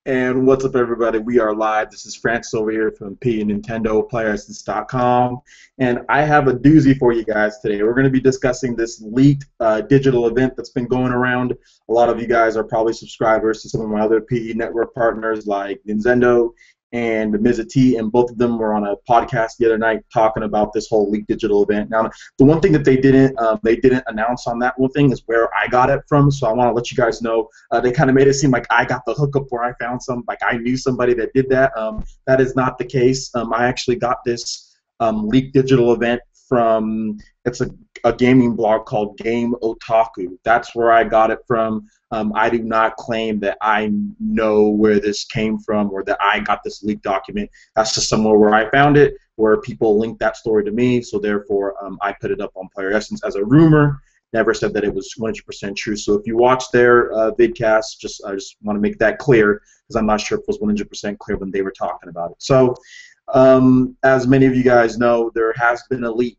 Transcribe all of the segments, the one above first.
And what's up, everybody? We are live. This is Francis over here from Nintendo PlayerSense.com, and I have a doozy for you guys today. We're going to be discussing this leaked digital event that's been going around. A lot of you guys are probably subscribers to some of my other PE network partners like Nintendo and Mizati, and both of them were on a podcast the other night talking about this whole leaked digital event. Now, the one thing that they didn't announce on that one thing is where I got it from. So I want to let you guys know. They kind of made it seem like I got the hookup where I found some, like I knew somebody that did that. That is not the case. I actually got this leaked digital event from it's a gaming blog called Game Otaku. That's where I got it from. I do not claim that I know where this came from or that I got this leaked document. That's just somewhere where I found it, where people linked that story to me. So therefore, I put it up on Player Essence as a rumor. Never said that it was 100% true. So if you watch their vidcast, I just want to make that clear because I'm not sure if it was 100% clear when they were talking about it. So as many of you guys know, there has been a leak.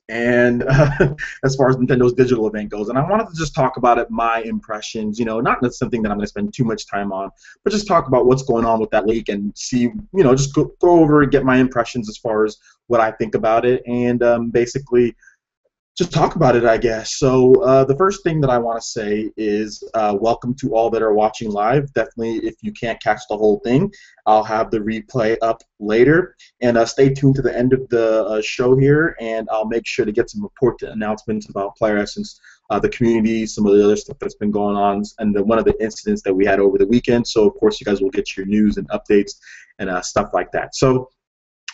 And as far as Nintendo's digital event goes, and I wanted to just talk about it, my impressions, not something that I'm going to spend too much time on, but just talk about what's going on with that leak and see, just go over and get my impressions as far as what I think about it, and basically just talk about it, I guess. So the first thing that I want to say is welcome to all that are watching live. Definitely, if you can't catch the whole thing, I'll have the replay up later. And stay tuned to the end of the show here, and I'll make sure to get some important announcements about Player Essence, the community, some of the other stuff that's been going on, and one of the incidents that we had over the weekend. So, of course, you guys will get your news and updates and stuff like that. So,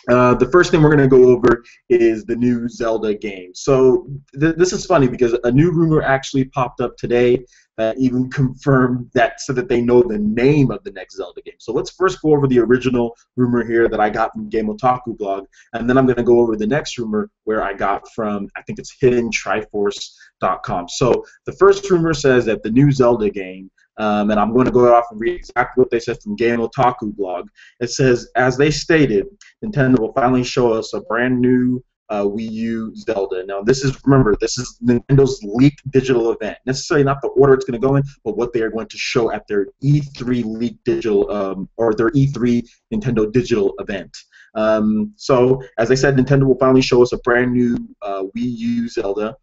the first thing we're going to go over is the new Zelda game. So this is funny because a new rumor actually popped up today that even confirmed that, so that they know the name of the next Zelda game. So let's first go over the original rumor here that I got from Game Otaku blog, and then I'm going to go over the next rumor where I got from, I think it's hiddentriforce.com. So the first rumor says that the new Zelda game, and I'm going to go off and read exactly what they said from Game Otaku blog. It says, as they stated, Nintendo will finally show us a brand new Wii U Zelda. Now, remember, this is Nintendo's leaked digital event. Necessarily not the order it's going to go in, but what they are going to show at their E3 leaked digital, or their E3 Nintendo digital event. So, as I said, Nintendo will finally show us a brand new Wii U Zelda.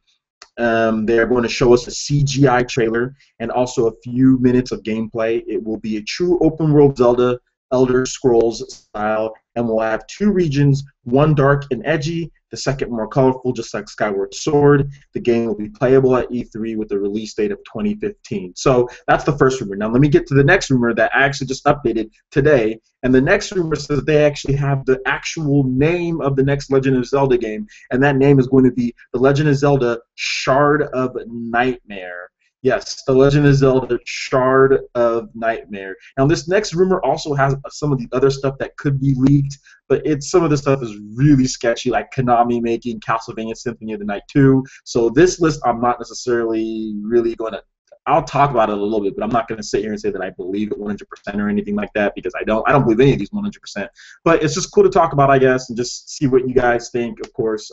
They are going to show us a CGI trailer and also a few minutes of gameplay. It will be a true open-world Zelda, Elder Scrolls style, and we'll have two regions, one dark and edgy, the second more colorful, just like Skyward Sword. The game will be playable at E3 with a release date of 2015. So that's the first rumor. Now let me get to the next rumor that I actually just updated today, and the next rumor says they actually have the actual name of the next Legend of Zelda game, and that name is going to be The Legend of Zelda Shard of Nightmare. Yes, The Legend of Zelda Shard of Nightmare. Now, this next rumor also has some of the other stuff that could be leaked, but some of the stuff is really sketchy, like Konami making Castlevania Symphony of the Night 2. So this list, I'm not necessarily really going to. I'll talk about it a little bit, but I'm not going to sit here and say that I believe it 100% or anything like that, because I don't believe any of these 100%. But it's just cool to talk about, I guess, and just see what you guys think, of course,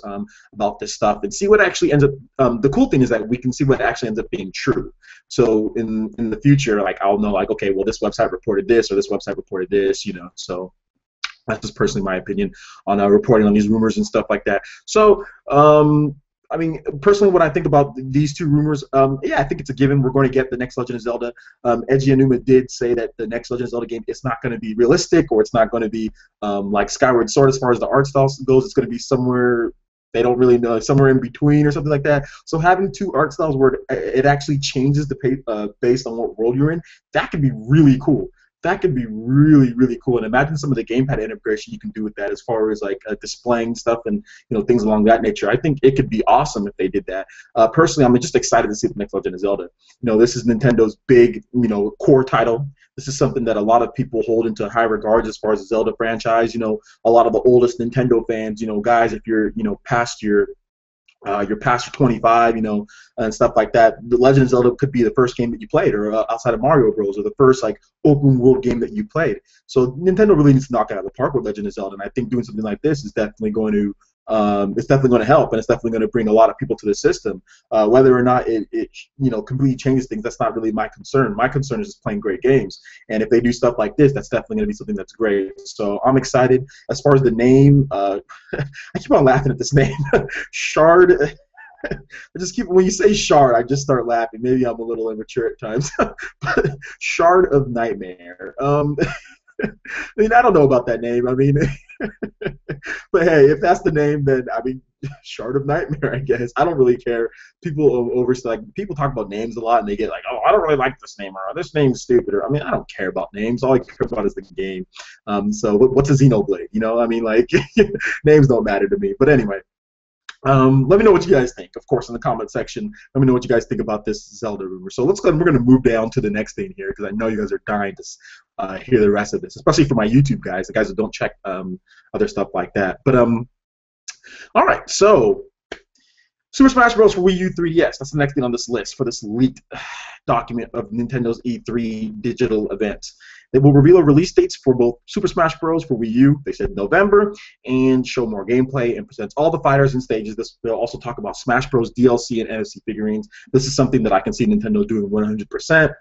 about this stuff, and see what actually ends up. The cool thing is that we can see what actually ends up being true. So in the future, like, I'll know, like, okay, well, this website reported this, or this website reported this, So that's just personally my opinion on reporting on these rumors and stuff like that. So, I mean, personally, what I think about these two rumors, yeah, I think it's a given. We're going to get the next Legend of Zelda. Eiji Aonuma did say that the next Legend of Zelda game, it's not going to be realistic, or it's not going to be like Skyward Sword as far as the art style goes. It's going to be somewhere, they don't really know, somewhere in between or something like that. So having two art styles where it actually changes based on what world you're in, that could be really cool. That could be really, really cool. And imagine some of the gamepad integration you can do with that, as far as like displaying stuff and things along that nature. I think it could be awesome if they did that. Personally, I'm just excited to see the next Legend of Zelda. This is Nintendo's big, core title. This is something that a lot of people hold into high regards as far as the Zelda franchise. A lot of the oldest Nintendo fans, guys, if you're past your you're past your 25, and stuff like that. The Legend of Zelda could be the first game that you played, or outside of Mario Bros, or the first like open world game that you played. So Nintendo really needs to knock it out of the park with Legend of Zelda, and I think doing something like this is definitely going to it's definitely going to help, and it's definitely going to bring a lot of people to the system. Whether or not it completely changes things, that's not really my concern. My concern is just playing great games, and if they do stuff like this, that's definitely going to be something that's great. So I'm excited. As far as the name, I keep on laughing at this name, Shard. I just keep, when you say Shard, I just start laughing. Maybe I'm a little immature at times. But Shard of Nightmare. I mean, I don't know about that name. I mean, but hey, if that's the name, then I mean, Shard of Nightmare, I guess. I don't really care. People people talk about names a lot, and they get like, oh, I don't really like this name, or this name's stupid, or I mean, I don't care about names. All I care about is the game. So what's a Xenoblade? You know, I mean, like names don't matter to me. But anyway. Let me know what you guys think, of course, in the comment section. Let me know what you guys think about this Zelda rumor. So we're going to move down to the next thing here, because I know you guys are dying to hear the rest of this, especially for my YouTube guys, the guys that don't check other stuff like that. But all right, so Super Smash Bros. For Wii U 3DS. That's the next thing on this list for this leaked document of Nintendo's E3 digital event. They will reveal release dates for both Super Smash Bros. For Wii U, they said November, and show more gameplay and presents all the fighters and stages. They'll also talk about Smash Bros. DLC and NFC figurines. This is something that I can see Nintendo doing 100%.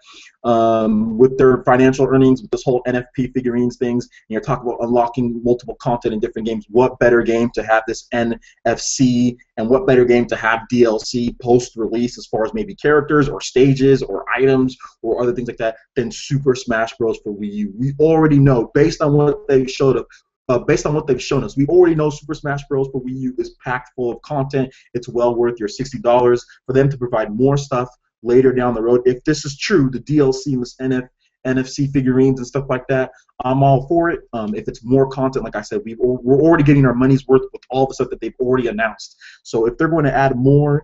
With their financial earnings, with this whole NFP figurines things, and you're talking about unlocking multiple content in different games. What better game to have this NFC, and what better game to have DLC post-release as far as maybe characters or stages or items or other things like that than Super Smash Bros. For Wii U. We already know, based on what they've showed us, we already know Super Smash Bros. For Wii U is packed full of content. It's well worth your $60 for them to provide more stuff later down the road. If this is true, the DLC and this NFC figurines and stuff like that, I'm all for it. If it's more content, like I said, we're already getting our money's worth with all the stuff that they've already announced. So if they're going to add more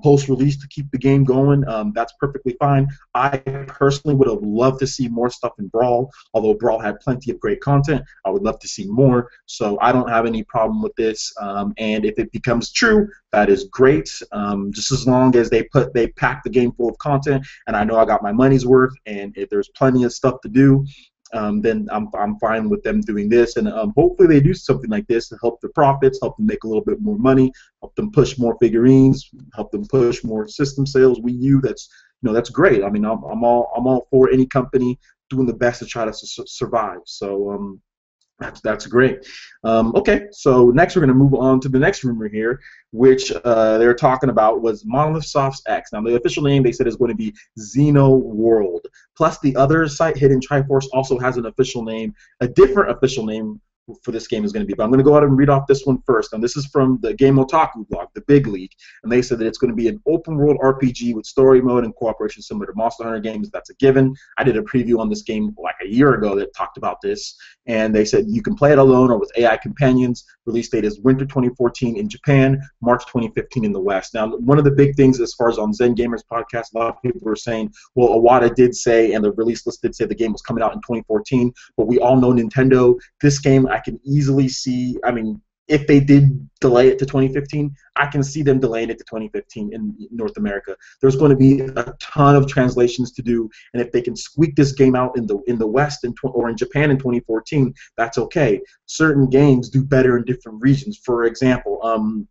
post-release to keep the game going, that's perfectly fine. I personally would have loved to see more stuff in Brawl, although Brawl had plenty of great content. I would love to see more, so I don't have any problem with this. And if it becomes true, that is great. Just as long as they pack the game full of content, and I know I got my money's worth, and if there's plenty of stuff to do, then I'm fine with them doing this, and hopefully they do something like this to help their profits, help them make a little bit more money, help them push more figurines, help them push more system sales. Wii U, that's great. I mean, I'm all for any company doing the best to try to survive. So that's great. Okay, so next we're going to move on to the next rumor here, which they're talking about was Monolith Soft's X. Now, the official name they said is going to be Xeno World. Plus, the other site, Hidden Triforce, also has an official name, a different official name for this game is going to be. But I'm going to go ahead and read off this one first. And this is from the Game Otaku blog, the Big League. And they said that it's going to be an open-world RPG with story mode and cooperation similar to Monster Hunter games. That's a given. I did a preview on this game like a year ago that talked about this. And they said you can play it alone or with AI companions. Release date is winter 2014 in Japan, March 2015 in the West. Now, one of the big things as far as on Zen Gamers podcast, a lot of people were saying, well, Iwata did say, and the release list did say the game was coming out in 2014, but we all know Nintendo. This game, I can easily see, I mean, if they did delay it to 2015, I can see them delaying it to 2015 in North America. There's going to be a ton of translations to do, and if they can squeak this game out in the West or in Japan in 2014, that's okay. Certain games do better in different regions. For example,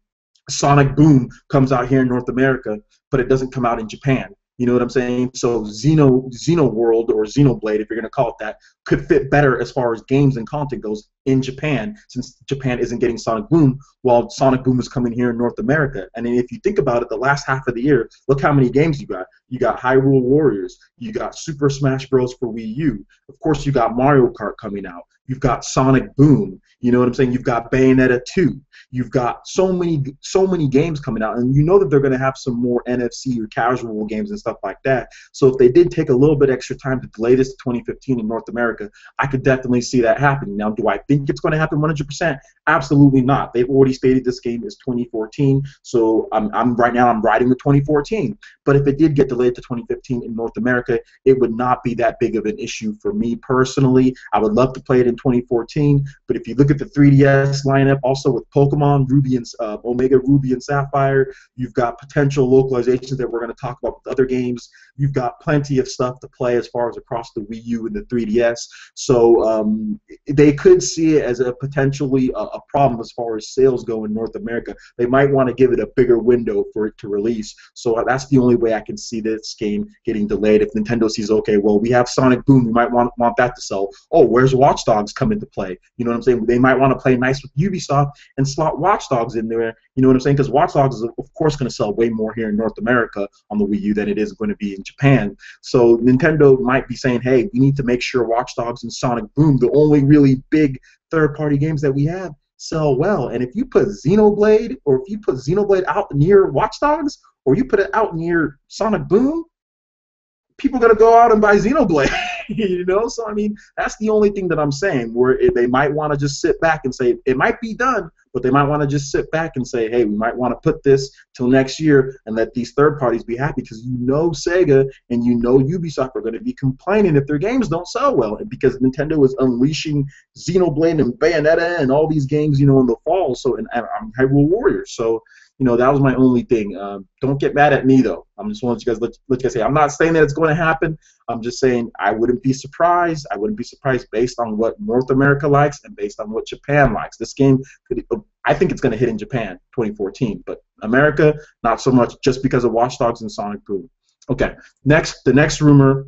Sonic Boom comes out here in North America, but it doesn't come out in Japan. You know what I'm saying? So Xeno World, or Xenoblade, if you're going to call it that, could fit better as far as games and content goes in Japan, since Japan isn't getting Sonic Boom, while Sonic Boom is coming here in North America. And if you think about it, the last half of the year, look how many games you got. You got Hyrule Warriors. You got Super Smash Bros. For Wii U. Of course, you got Mario Kart coming out. You've got Sonic Boom. You know what I'm saying? You've got Bayonetta 2. You've got so many games coming out, and you know that they're going to have some more NFC or casual games and stuff like that. So if they did take a little bit extra time to delay this to 2015 in North America, I could definitely see that happening. Now, do I think it's going to happen 100%? Absolutely not. They've already stated this game is 2014, so I'm right now I'm riding with 2014. But if it did get delayed to 2015 in North America, it would not be that big of an issue for me personally. I would love to play it in 2014, but if you look at the 3DS lineup, also with Pokemon Ruby and Omega Ruby and Sapphire, you've got potential localizations that we're going to talk about with other games. You've got plenty of stuff to play as far as across the Wii U and the 3DS. So they could see see it as a potentially a problem as far as sales go in North America. They might want to give it a bigger window for it to release. So that's the only way I can see this game getting delayed. If Nintendo sees, okay, well, we have Sonic Boom, we might want that to sell. Oh, where's Watch Dogs come into play? You know what I'm saying? They might want to play nice with Ubisoft and slot Watch Dogs in there. You know what I'm saying? Because Watch Dogs is, of course, going to sell way more here in North America on the Wii U than it is going to be in Japan. So Nintendo might be saying, hey, we need to make sure Watch Dogs and Sonic Boom, the only really big third-party games that we have, sell well. And if you put Xenoblade, or if you put Xenoblade out near Watch Dogs, or you put it out near Sonic Boom, people are going to go out and buy Xenoblade. You know? So, I mean, that's the only thing that I'm saying, where they might want to just sit back and say, it might be done, but they might want to just sit back and say, hey, we might want to put this till next year and let these third parties be happy, because you know Sega and you know Ubisoft are going to be complaining if their games don't sell well, because Nintendo is unleashing Xenoblade and Bayonetta and all these games, you know, in the fall. So, and I'm Hyrule Warriors. So, you know, that was my only thing. Don't get mad at me, though. I'm just wanting you guys let you guys say, I'm not saying that it's going to happen. I'm just saying I wouldn't be surprised. I wouldn't be surprised based on what North America likes and based on what Japan likes. This game could, I think it's going to hit in Japan 2014, but America, not so much, just because of Watch Dogs and Sonic Boom. Okay, the next rumor.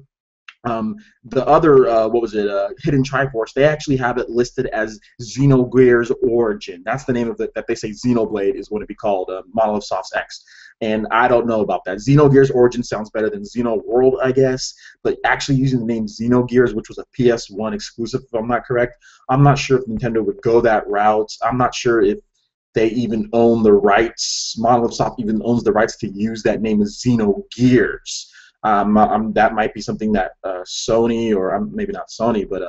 The other, what was it, Hidden Triforce, they actually have it listed as Xenogears Origin. That's the name of it, that they say Xenoblade is going to be called, Monolith Soft's X. And I don't know about that. Xenogears Origin sounds better than Xeno World, I guess. But actually using the name Xenogears, which was a PS1 exclusive, if I'm not correct, I'm not sure if Nintendo would go that route. I'm not sure if they even own the rights. Monolith Soft even owns the rights to use that name as Xenogears. That might be something that Sony, or maybe not Sony, but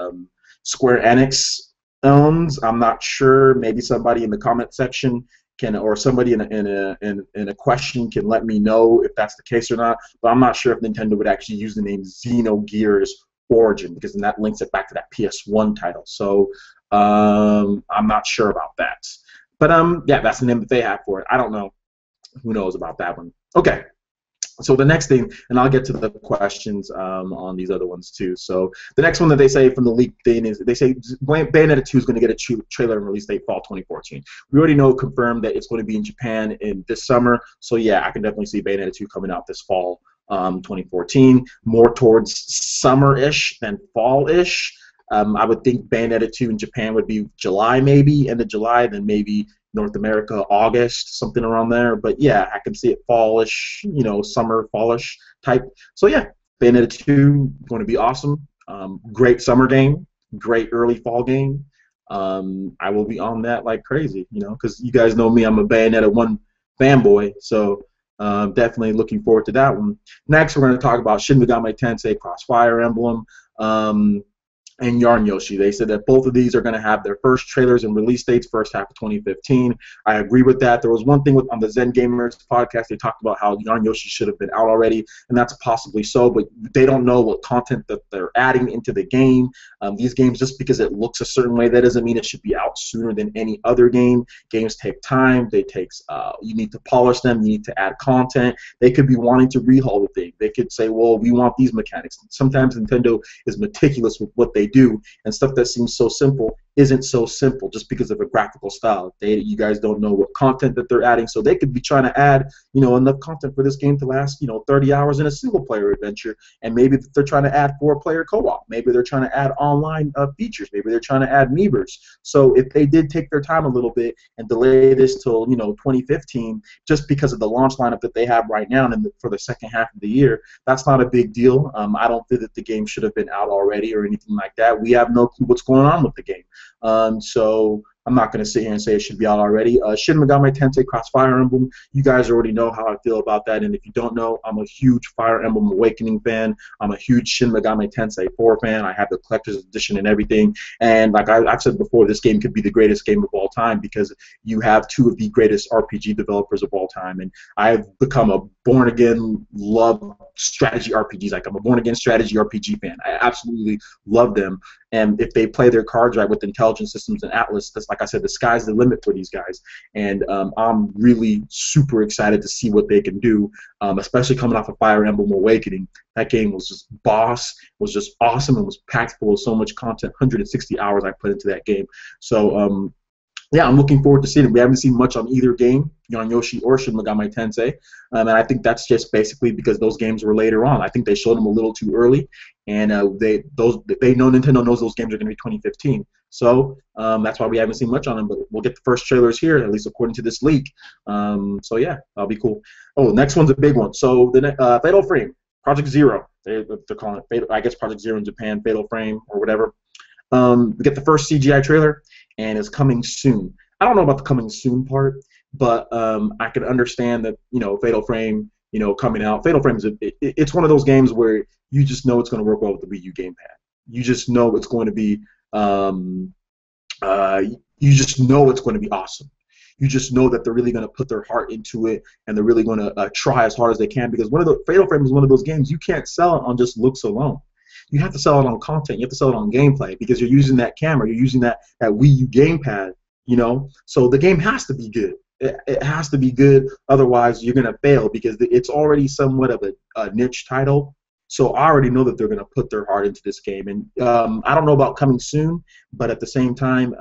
Square Enix owns. I'm not sure. Maybe somebody in the comment section can, or somebody in a question can let me know if that's the case or not. But I'm not sure if Nintendo would actually use the name Xenogears Origin, because then that links it back to that PS1 title. So I'm not sure about that. But yeah, that's the name that they have for it. I don't know. Who knows about that one? Okay. So the next thing, and I'll get to the questions on these other ones too. So the next one that they say from the leak thing is, they say Bayonetta 2 is going to get a trailer and release date fall 2014. We already know, confirmed, that it's going to be in Japan in this summer. So yeah, I can definitely see Bayonetta 2 coming out this fall 2014, more towards summer-ish than fall-ish. I would think Bayonetta 2 in Japan would be July, maybe, end of July, then maybe North America, August, something around there. But yeah, I can see it fallish, you know, summer, fallish type. So yeah, Bayonetta 2 going to be awesome. Great summer game, great early fall game. I will be on that like crazy, you know, because you guys know me, I'm a Bayonetta 1 fanboy. So definitely looking forward to that one. Next, we're going to talk about Shin Megami Tensei Crossfire Emblem. And Yarn Yoshi. They said that both of these are going to have their first trailers and release dates first half of 2015. I agree with that. There was one thing on the Zen Gamers podcast, they talked about how Yarn Yoshi should have been out already, and that's possibly so, but they don't know what content that they're adding into the game. These games, just because it looks a certain way, that doesn't mean it should be out sooner than any other game. Games take time. You need to polish them. You need to add content. They could be wanting to rehaul the thing. They could say, well, we want these mechanics. Sometimes Nintendo is meticulous with what they do, and stuff that seems so simple isn't so simple just because of a graphical style. You guys don't know what content that they're adding, so they could be trying to add, you know, enough content for this game to last, you know, 30 hours in a single-player adventure, and maybe they're trying to add 4-player co-op. Maybe they're trying to add online features. Maybe they're trying to add Miiverse. So if they did take their time a little bit and delay this till, you know, 2015, just because of the launch lineup that they have right now and for the second half of the year, that's not a big deal. I don't think that the game should have been out already or anything like that. We have no clue what's going on with the game. So I'm not going to sit here and say it should be out already. Shin Megami Tensei Crossfire Emblem, you guys already know how I feel about that, and if you don't know, I'm a huge Fire Emblem Awakening fan. I'm a huge Shin Megami Tensei 4 fan. I have the collector's edition and everything, and like I've said before, this game could be the greatest game of all time because you have two of the greatest RPG developers of all time, and I've become a born-again love strategy RPGs. Like, I'm a born-again strategy RPG fan. I absolutely love them. And if they play their cards right with Intelligent Systems and Atlas, that's, like I said, the sky's the limit for these guys. And I'm really super excited to see what they can do, especially coming off of Fire Emblem Awakening. That game was just boss, was just awesome, and was packed full of so much content. 160 hours I put into that game. So yeah, I'm looking forward to seeing it. We haven't seen much on either game, on Yoshi or Shin Megami Tensei, and I think that's just basically because those games were later on. I think they showed them a little too early, and Nintendo knows those games are going to be 2015. So that's why we haven't seen much on them. But we'll get the first trailers here, at least according to this leak. So yeah, that'll be cool. Oh, next one's a big one. So the Fatal Frame, Project Zero. They're calling it Fatal, I guess Project Zero in Japan, Fatal Frame or whatever. We get the first CGI trailer, and it's coming soon. I don't know about the coming soon part, but I can understand that, Fatal Frame, coming out. Fatal Frame it's one of those games where you just know it's going to work well with the Wii U gamepad. You just know it's going to be, you just know it's going to be awesome. You just know that they're really going to put their heart into it, and they're really going to try as hard as they can, because Fatal Frame is one of those games you can't sell it on just looks alone. You have to sell it on content. You have to sell it on gameplay, because you're using that camera. You're using that Wii U gamepad, So the game has to be good. It has to be good. Otherwise, you're going to fail, because it's already somewhat of a niche title. So I already know that they're going to put their heart into this game. And I don't know about coming soon, but at the same time,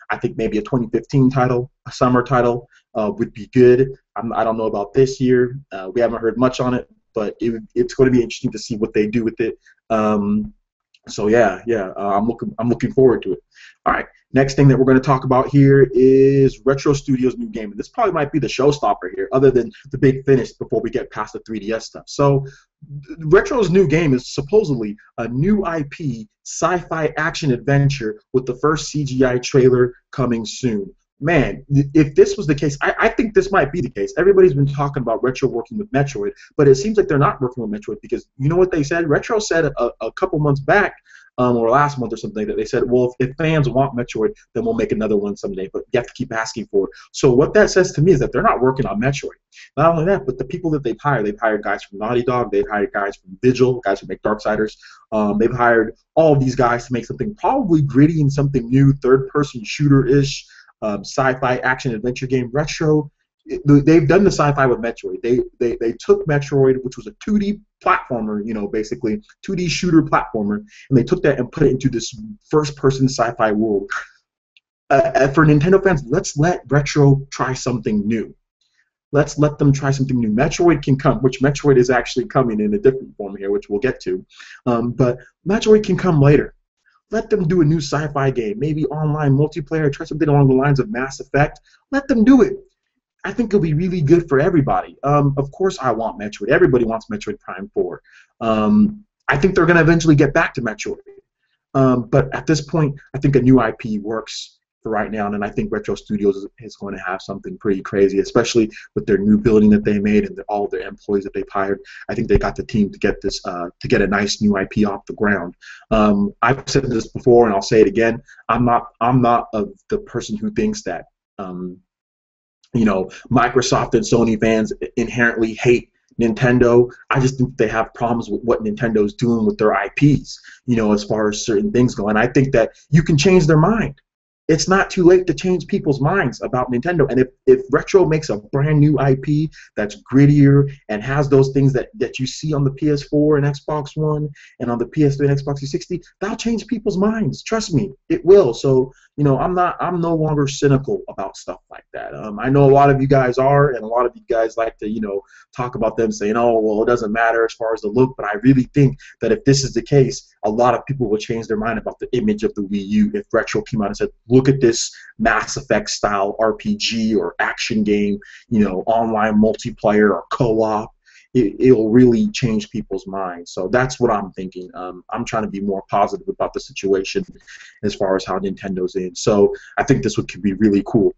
I think maybe a 2015 title, a summer title, would be good. I don't know about this year. We haven't heard much on it, but it's going to be interesting to see what they do with it. So yeah, I'm looking forward to it. All right, next thing that we're going to talk about here is Retro Studios' new game, and this probably might be the showstopper here, other than the big finish before we get past the 3DS stuff. So, Retro's new game is supposedly a new IP sci-fi action adventure with the first CGI trailer coming soon. Man, if this was the case, I think this might be the case. Everybody's been talking about Retro working with Metroid, but it seems like they're not working with Metroid, because you know what they said? Retro said a couple months back, or last month or something, that they said, well, if fans want Metroid, then we'll make another one someday, but you have to keep asking for it. So what that says to me is that they're not working on Metroid. Not only that, but the people that they've hired guys from Naughty Dog, they've hired guys from Vigil, guys who make Darksiders. They've hired all of these guys to make something probably gritty and something new, third-person shooter-ish, sci-fi action adventure game. Retro, they've done the sci-fi with Metroid. They took Metroid, which was a 2D platformer, basically 2D shooter platformer, and they took that and put it into this first-person sci-fi world. For Nintendo fans, let's let Retro try something new. Let's let them try something new. Metroid can come, which Metroid is actually coming in a different form here, which we'll get to. But Metroid can come later. Let them do a new sci-fi game, maybe online multiplayer, try something along the lines of Mass Effect. Let them do it. I think it'll be really good for everybody. Of course I want Metroid. Everybody wants Metroid Prime 4. I think they're going to eventually get back to Metroid. But at this point, I think a new IP works for right now, and I think Retro Studios is going to have something pretty crazy, especially with their new building that they made and all their employees that they've hired. I think they got the team to get this, to get a nice new IP off the ground. I've said this before, and I'll say it again. I'm not the person who thinks that Microsoft and Sony fans inherently hate Nintendo. I just think they have problems with what Nintendo's doing with their IPs, as far as certain things go. And I think that you can change their mind. It's not too late to change people's minds about Nintendo. And if Retro makes a brand new IP that's grittier and has those things that you see on the PS4 and Xbox One and on the PS3 and Xbox 360, that'll change people's minds. Trust me, it will. So, I'm no longer cynical about stuff like that. I know a lot of you guys are, and a lot of you guys like to, talk about them saying, oh, well, it doesn't matter as far as the look, but I really think that if this is the case, a lot of people will change their mind about the image of the Wii U if Retro came out and said, look at this Mass Effect style RPG or action game, online multiplayer or co-op. It'll really change people's minds. So that's what I'm thinking. I'm trying to be more positive about the situation as far as how Nintendo's in. So I think this could be really cool.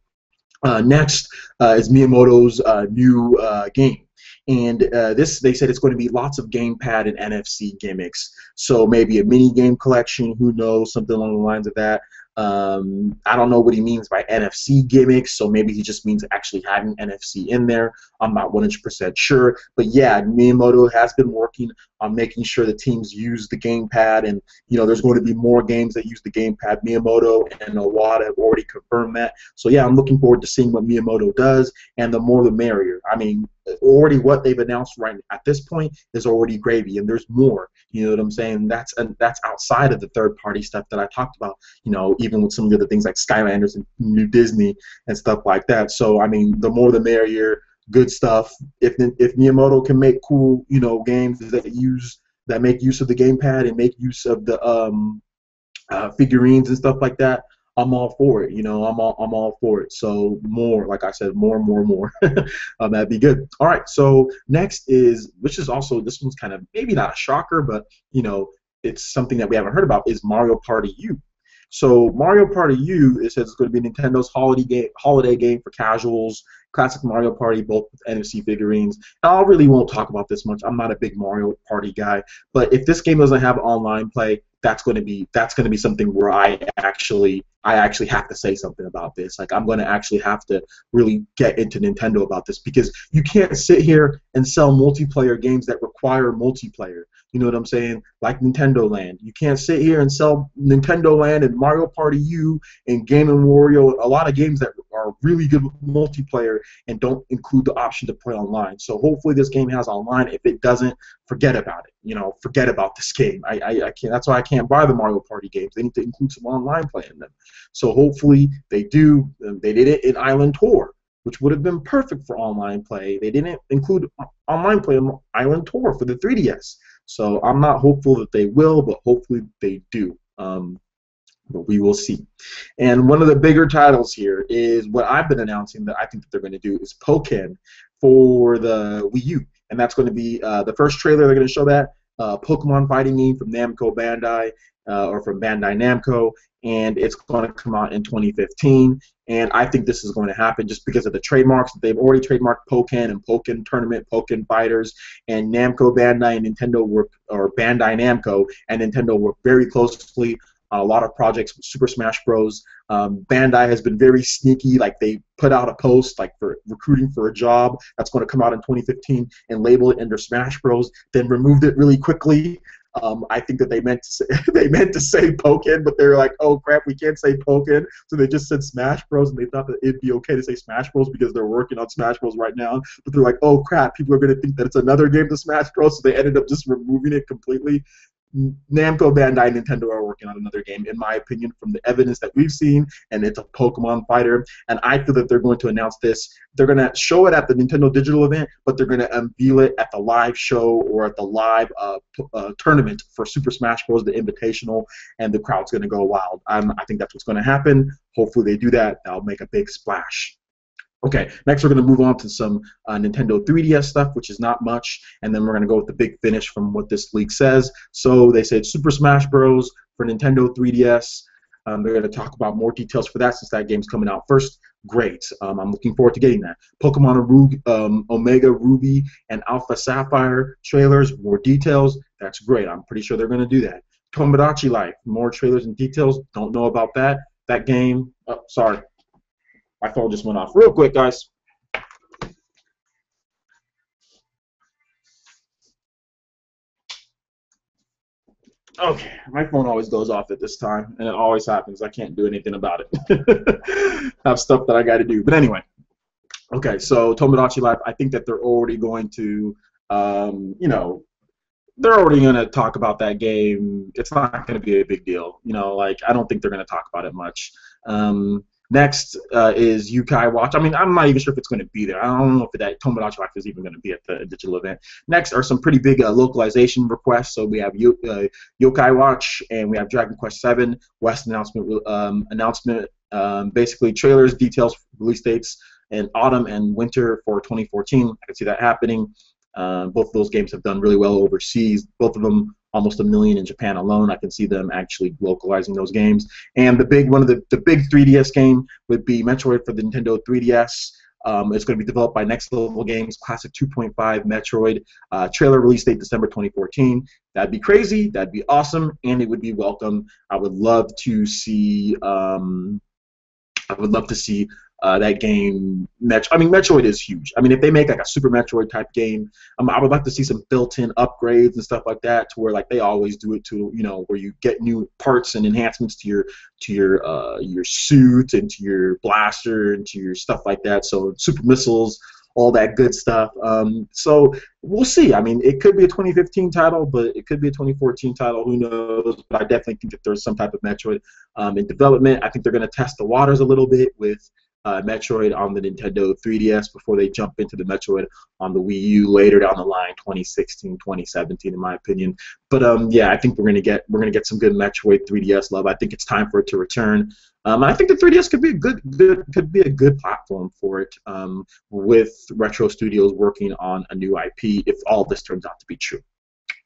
Next is Miyamoto's new game. And they said it's going to be lots of gamepad and NFC gimmicks. So maybe a mini game collection, who knows, something along the lines of that. I don't know what he means by NFC gimmicks, so maybe he just means actually having NFC in there. I'm not 100% sure. But yeah, Miyamoto has been working on making sure the teams use the gamepad, and there's going to be more games that use the gamepad. Miyamoto and Iwata have already confirmed that. So yeah, I'm looking forward to seeing what Miyamoto does, and the more the merrier. I mean, already what they've announced right at this point is already gravy, and there's more. You know what I'm saying? That's outside of the third-party stuff that I talked about. Even with some of the other things like Skylanders and New Disney and stuff like that. So I mean, the more the merrier. Good stuff. If Miyamoto can make cool, games that make use of the gamepad and make use of the figurines and stuff like that, I'm all for it. I'm all for it. So more, like I said, more. That'd be good. All right. So next which is also, this one's kind of maybe not a shocker, but it's something that we haven't heard about, is Mario Party U. So Mario Party U, it says it's going to be Nintendo's holiday game for casuals. Classic Mario Party, both with NFC figurines. I really won't talk about this much. I'm not a big Mario Party guy, but if this game doesn't have online play, that's going to be something where I actually have to say something about this. Like, I'm going to actually have to really get into Nintendo about this, because you can't sit here and sell multiplayer games that require multiplayer. You know what I'm saying? Like Nintendo Land. You can't sit here and sell Nintendo Land and Mario Party U and Game & Wario, a lot of games that are really good with multiplayer and don't include the option to play online. So hopefully this game has online. If it doesn't, forget about it. Forget about this game. I can't. That's why I can't buy the Mario Party games. They need to include some online play in them. So hopefully they do. They did it in Island Tour, which would have been perfect for online play. They didn't include online play in Island Tour for the 3DS. So I'm not hopeful that they will, but hopefully they do. But we will see. And one of the bigger titles here is what I've been announcing that I think that they're going to do is Pokken for the Wii U. And that's going to be the first trailer they're going to show that. Pokemon fighting game from Namco Bandai, or from Bandai Namco, and it's going to come out in 2015. And I think this is going to happen just because of the trademarks. They've already trademarked Pokken and Pokken Tournament, Pokken Fighters, and Namco Bandai and Nintendo or Bandai Namco and Nintendo work very closely on a lot of projects with Super Smash Bros. Bandai has been very sneaky. Like, they put out a post like for recruiting for a job that's going to come out in 2015 and label it under Smash Bros. Then removed it really quickly. I think that they meant to say Pokken, but they're like, oh crap, we can't say Pokken, so they just said Smash Bros. And they thought that it'd be okay to say Smash Bros. Because they're working on Smash Bros. Right now. But they're like, oh crap, people are going to think that it's another game to Smash Bros. So they ended up just removing it completely. Namco Bandai and Nintendo are working on another game, in my opinion, from the evidence that we've seen, and it's a Pokemon fighter. And I feel that they're going to announce this. They're going to show it at the Nintendo Digital event, but they're going to unveil it at the live show or at the live tournament for Super Smash Bros. The Invitational, and the crowd's going to go wild. I think that's what's going to happen. Hopefully they do that. That'll make a big splash. Okay, next we're going to move on to some Nintendo 3DS stuff, which is not much, and then we're going to go with the big finish from what this leak says. So they said Super Smash Bros. For Nintendo 3DS. They're going to talk about more details for that since that game's coming out first. Great. I'm looking forward to getting that. Pokemon Omega Ruby and Alpha Sapphire trailers, more details. That's great. I'm pretty sure they're going to do that. Tomodachi Life, more trailers and details. Don't know about that. That game. Oh, sorry. My phone just went off real quick, guys. Okay, my phone always goes off at this time, and it always happens. I can't do anything about it. I have stuff that I got to do. But anyway, okay, so Tomodachi Life, I think that they're already going to, they're already going to talk about that game. It's not going to be a big deal. Like, I don't think they're going to talk about it much. Next is Yokai Watch. I mean, I'm not even sure if it's going to be there. I don't know if that Tomodachi Life is even going to be at the digital event. Next are some pretty big localization requests. So we have Yokai Watch, and we have Dragon Quest VII West announcement. Basically, trailers, details, release dates, in autumn and winter for 2014. I can see that happening. Both of those games have done really well overseas. Both of them almost 1 million in Japan alone. I can see them actually localizing those games. And one of the big 3DS game would be Metroid for the Nintendo 3DS. It's going to be developed by Next Level Games, Classic 2.5, Metroid. Trailer release date December 2014. That'd be crazy. That'd be awesome, and it would be welcome. I would love to see. That game. Metroid is huge. I mean, if they make like a Super Metroid type game, I would like to see some built-in upgrades and stuff like that, to where like they always do it, to where you get new parts and enhancements to your suit and to your blaster and to your stuff like that. So super missiles, all that good stuff. So we'll see. I mean, it could be a 2015 title, but it could be a 2014 title. Who knows? But I definitely think that there's some type of Metroid in development. I think they're going to test the waters a little bit with Metroid on the Nintendo 3DS before they jump into the Metroid on the Wii U later down the line, 2016, 2017, in my opinion. But yeah, I think we're gonna get some good Metroid 3DS love. I think it's time for it to return. I think the 3DS could be a good platform for it, with Retro Studios working on a new IP if all this turns out to be true.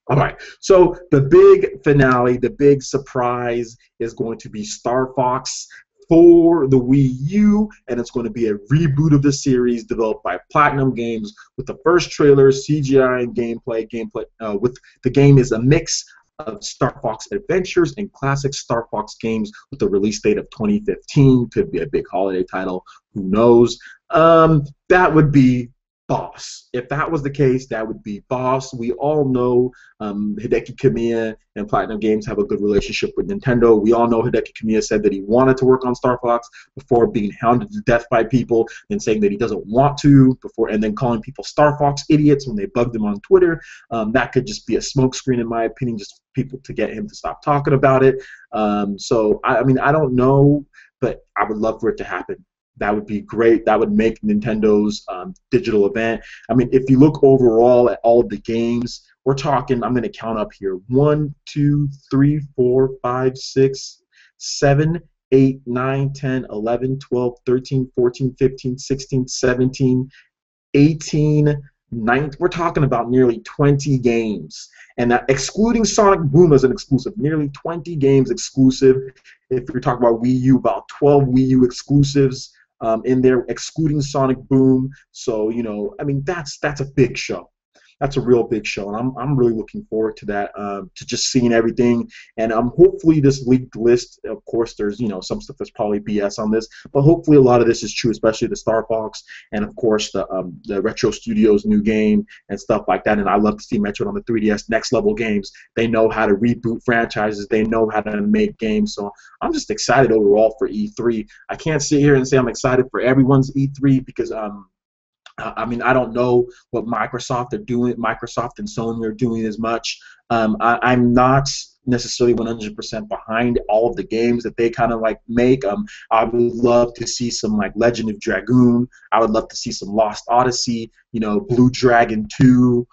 All right, so the big finale, the big surprise is going to be StarFox for the Wii U, and it's going to be a reboot of the series developed by Platinum Games, with the first trailer, CGI, and gameplay. With the game is a mix of Star Fox Adventures and classic Star Fox games, with the release date of 2015. Could be a big holiday title. Who knows? That would be boss. If that was the case, that would be boss. We all know Hideki Kamiya and Platinum Games have a good relationship with Nintendo. We all know Hideki Kamiya said that he wanted to work on Star Fox before being hounded to death by people and saying that he doesn't want to and then calling people Star Fox idiots when they bugged him on Twitter. That could just be a smokescreen, in my opinion, just people to get him to stop talking about it. So I mean, I don't know, but I would love for it to happen. That would be great. That would make Nintendo's digital event. I mean, if you look overall at all of the games, we're talking, I'm going to count up here, 1, 2, 3, 4, 5, 6, 7, 8, 9, 10, 11, 12, 13, 14, 15, 16, 17, 18, 19. We're talking about nearly 20 games. And that, excluding Sonic Boom as an exclusive, nearly 20 games exclusive. If you're talking about Wii U, about 12 Wii U exclusives in there, excluding Sonic Boom. So, I mean, that's a big show. That's a real big show, and I'm really looking forward to that, to just seeing everything. And hopefully this leaked list, of course, there's some stuff that's probably BS on this, but hopefully a lot of this is true, especially the Star Fox and of course the Retro Studios new game and stuff like that. And I love to see Metroid on the 3DS. Next Level Games, they know how to reboot franchises, they know how to make games. So I'm just excited overall for E3. I can't sit here and say I'm excited for everyone's E3 because I mean, I don't know what Microsoft are doing. Microsoft and Sony are doing as much. I'm not necessarily 100% behind all of the games that they kind of like make. I would love to see some like Legend of Dragoon. I would love to see some Lost Odyssey. Blue Dragon 2.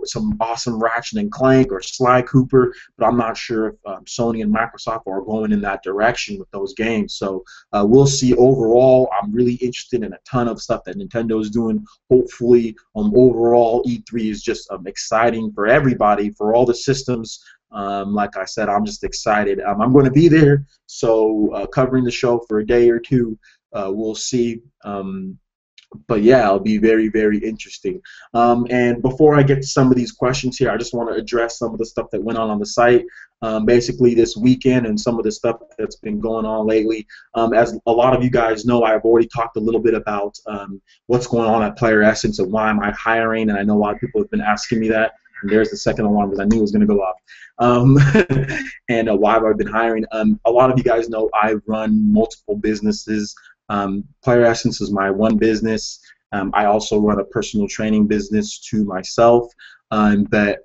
Some awesome Ratchet and Clank or Sly Cooper, but I'm not sure if Sony and Microsoft are going in that direction with those games. So we'll see. Overall, I'm really interested in a ton of stuff that Nintendo is doing. Hopefully, overall, E3 is just exciting for everybody, for all the systems. Like I said, I'm just excited. I'm going to be there, so covering the show for a day or two. We'll see. But yeah, it'll be very, very interesting. And before I get to some of these questions here, I just want to address some of the stuff that went on the site basically this weekend and some of the stuff that's been going on lately. As a lot of you guys know, I've already talked a little bit about what's going on at Player Essence and why am I hiring, and I know a lot of people have been asking me that. And there's the second alarm because I knew it was going to go off. And why have I been hiring? A lot of you guys know I run multiple businesses. Player Essence is my one business. I also run a personal training business to myself. But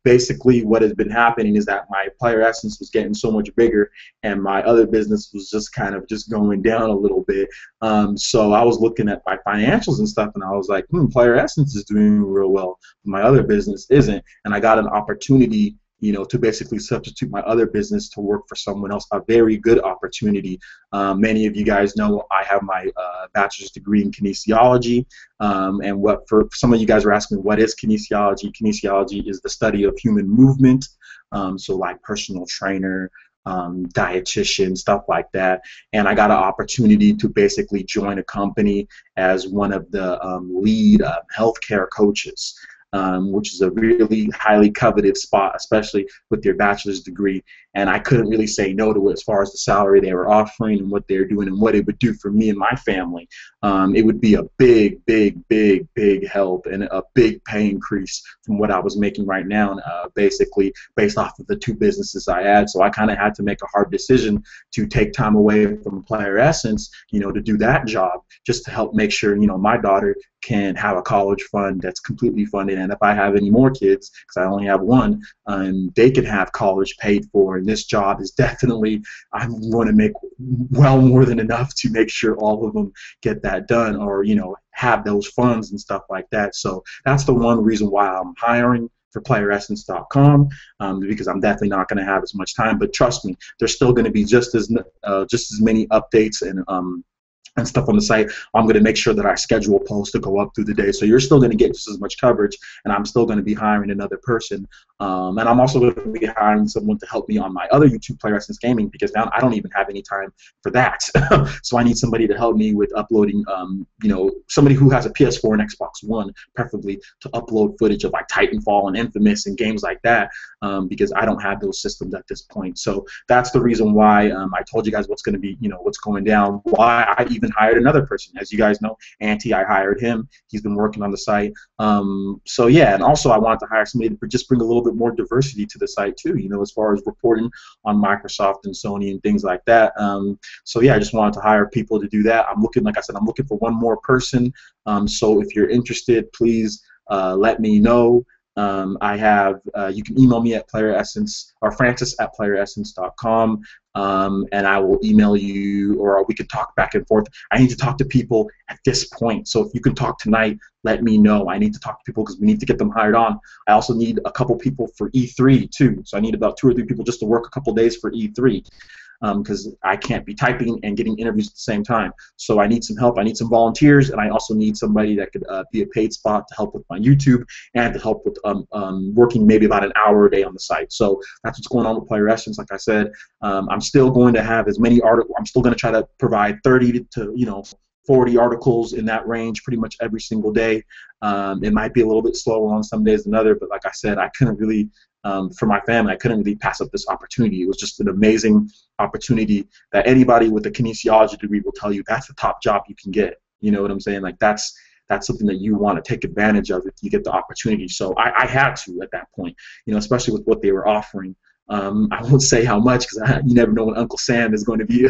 basically what has been happening is that my Player Essence was getting so much bigger and my other business was just kind of just going down a little bit. So I was looking at my financials and stuff and I was like, Player Essence is doing real well. My other business isn't. And I got an opportunity to basically substitute my other business to work for someone else, a very good opportunity. Many of you guys know I have my bachelor's degree in kinesiology, and what for some of you guys are asking, what is kinesiology? Kinesiology is the study of human movement, so like personal trainer, dietitian, stuff like that. And I got an opportunity to basically join a company as one of the lead healthcare coaches. Which is a really highly coveted spot, especially with your bachelor's degree. And I couldn't really say no to it as far as the salary they were offering and what they're doing and what it would do for me and my family. It would be a big, big, big, big help and a big pay increase from what I was making right now, basically based off of the two businesses I had. So I kind of had to make a hard decision to take time away from Player Essence, to do that job, just to help make sure, my daughter can have a college fund that's completely funded, and if I have any more kids, because I only have one, they can have college paid for. And this job is definitely, I'm going to make well more than enough to make sure all of them get that done, or have those funds and stuff like that. So that's the one reason why I'm hiring for playeressence.com, because I'm definitely not going to have as much time. But trust me, there's still going to be just as many updates and stuff on the site. I'm going to make sure that I schedule posts to go up through the day. So you're still going to get just as much coverage, and I'm still going to be hiring another person. And I'm also going to be hiring someone to help me on my other YouTube, Player Essence Gaming, because now I don't even have any time for that. So I need somebody to help me with uploading, somebody who has a PS4 and Xbox One, preferably, to upload footage of like Titanfall and Infamous and games like that, because I don't have those systems at this point. So that's the reason why I told you guys what's going to be, what's going down, why I even hired another person. As you guys know, Auntie, I hired him. He's been working on the site. So yeah, and also I wanted to hire somebody to just bring a little bit more diversity to the site too, as far as reporting on Microsoft and Sony and things like that. So yeah, I just wanted to hire people to do that. I'm looking, like I said, I'm looking for one more person. So if you're interested, please let me know. I have, you can email me at playeressence or francis@playeressence.com, and I will email you, or we could talk back and forth. I need to talk to people at this point, so if you can talk tonight, let me know. I need to talk to people because we need to get them hired on. I also need a couple people for E3 too, so I need about 2 or 3 people just to work a couple days for E3. Because I can't be typing and getting interviews at the same time. So I need some help. I need some volunteers, and I also need somebody that could be a paid spot to help with my YouTube and to help with working maybe about an hour a day on the site. So that's what's going on with Player Essence. Like I said, I'm still going to have as many articles. I'm still going to try to provide 30 to 40 articles in that range pretty much every single day. It might be a little bit slower on some days than others, but like I said, I couldn't really, for my family, I couldn't really pass up this opportunity. It was just an amazing opportunity that anybody with a kinesiology degree will tell you that's the top job you can get. You know what I'm saying? Like that's something that you want to take advantage of if you get the opportunity. So I had to at that point, especially with what they were offering. I won't say how much because you never know when Uncle Sam is going to be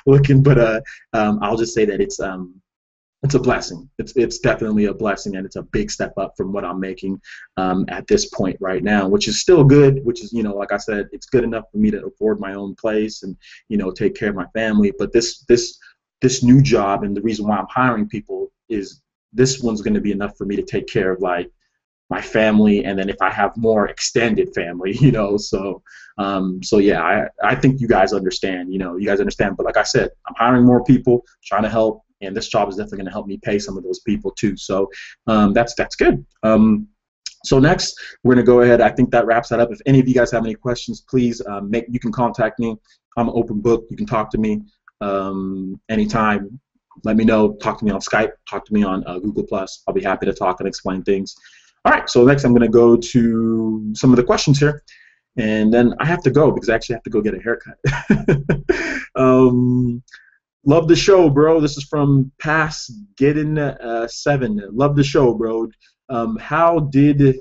looking, but I'll just say that it's a blessing. It's definitely a blessing, and it's a big step up from what I'm making at this point right now, which is still good. Which is, like I said, it's good enough for me to afford my own place and take care of my family. But this new job, and the reason why I'm hiring people is this one's going to be enough for me to take care of like my family, and then if I have more extended family, so yeah, I think you guys understand, you guys understand. But like I said, I'm hiring more people, trying to help, and this job is definitely going to help me pay some of those people too. So that's good. So next, we're going to go ahead. I think that wraps that up. If any of you guys have any questions, please you can contact me. I'm an open book. You can talk to me anytime. Let me know. Talk to me on Skype. Talk to me on Google+. I'll be happy to talk and explain things. All right, so next I'm going to go to some of the questions here, and then I have to go because I actually have to go get a haircut. Love the show, bro. This is from Pass Getting 7. Love the show, bro. How did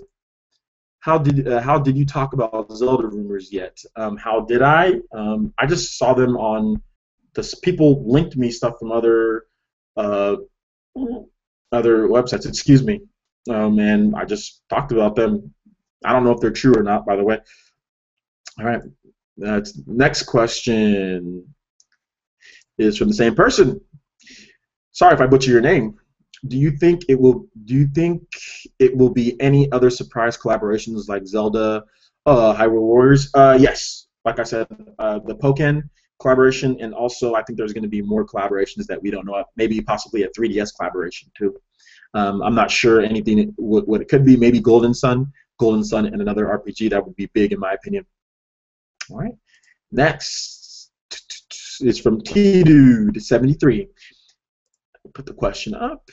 you talk about Zelda rumors yet? How did I? I just saw them on this. People linked me stuff from other websites. Excuse me. And I just talked about them. I don't know if they're true or not, by the way. All right. Next question is from the same person. Sorry if I butcher your name. Do you think it will be any other surprise collaborations like Zelda, Hyrule Warriors? Yes. Like I said, the Pokken collaboration, and also I think there's going to be more collaborations that we don't know of. Maybe possibly a 3DS collaboration too. I'm not sure anything what it could be. Maybe Golden Sun and another RPG. That would be big in my opinion. All right. Next is from T-Dude73. Put the question up.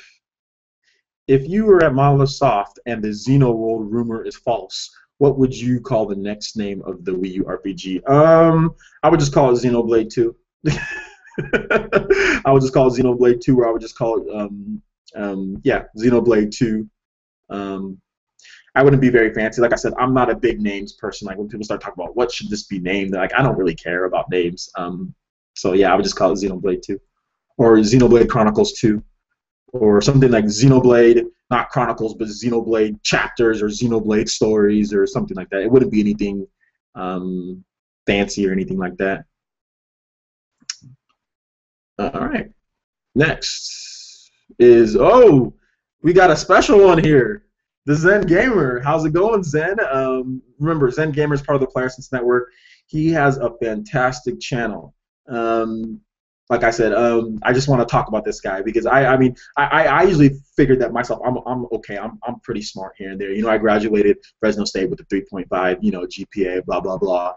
If you were at Monolith Soft and the Xenoworld rumor is false, what would you call the next name of the Wii U RPG? I would just call it Xenoblade 2. I would just call it Xenoblade 2, or I would just call it, yeah, Xenoblade 2. I wouldn't be very fancy. Like I said, I'm not a big names person. Like when people start talking about what should this be named, like I don't really care about names. So yeah, I would just call it Xenoblade 2, or Xenoblade Chronicles 2, or something like Xenoblade, not Chronicles, but Xenoblade Chapters or Xenoblade Stories or something like that. It wouldn't be anything fancy or anything like that. All right. Next is, oh, we got a special one here. The Zen Gamer. How's it going, Zen? Remember, Zen Gamer is part of the Player Sense Network. He has a fantastic channel. Like I said, I just want to talk about this guy because I usually figured that myself. I'm okay. I'm pretty smart here and there. You know, I graduated Fresno State with a 3.5. You know, GPA. Blah blah blah.